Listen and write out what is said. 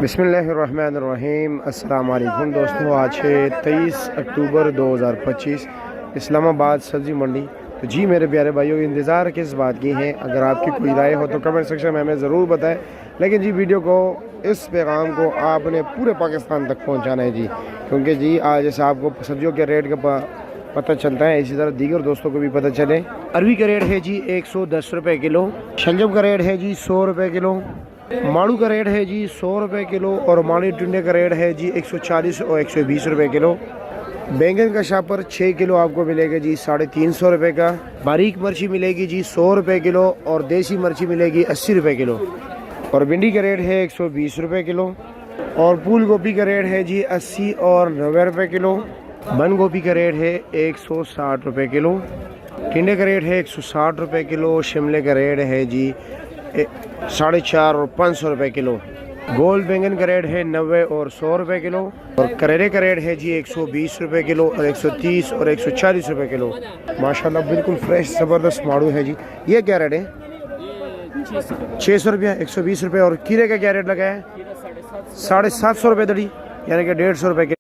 बिस्मिल्लाहिर्रहमानिर्रहीम। अस्सलाम वालेकुम दोस्तों, आज है 23 अक्टूबर 2025, इस्लामाबाद सब्ज़ी मंडी। तो जी मेरे प्यारे भाइयों, इंतज़ार किस बात की है? अगर आपकी कोई राय हो तो कमेंट सेक्शन में हमें ज़रूर बताएं। लेकिन जी वीडियो को, इस पैगाम को आपने पूरे पाकिस्तान तक पहुंचाना है जी, क्योंकि जी आज जैसे आपको सब्जियों के रेट का पता चलता है, इसी तरह दीगर दोस्तों को भी पता चले। अरवी का रेट है जी 110 रुपये किलो, शलजम का रेट है जी 100 रुपये किलो, माड़ू का रेट है जी 100 रुपये किलो और माड़ी टिंडे का रेट है जी 140 और 120 रुपये किलो। बैंगन का शापर 6 किलो आपको मिलेगा जी 350 रुपये का। बारीक मिर्ची मिलेगी जी 100 रुपये किलो और देसी मिर्ची मिलेगी 80 रुपये किलो। और भिंडी का रेट है 120 रुपये किलो। और फूल गोभी का रेट है जी 80 और 90 रुपये किलो। बंद गोभी का रेट है 160 रुपये किलो। टिंडे का रेट है 160 रुपये किलो। शिमले का रेट है जी 450 और 500 रुपये किलो। गोल बैंगन का रेट है 90 और 100 रुपये किलो। और करेले का रेट है जी 120 रुपये किलो और 130 और 140 रुपये किलो। माशाल्लाह बिल्कुल फ्रेश ज़बरदस्त माड़ू है जी। ये क्या रेट है? 600 रुपया, 120 रुपये। और खीरे का क्या रेट लगा है? 750 रुपये दड़ी, यानी कि 150 रुपये।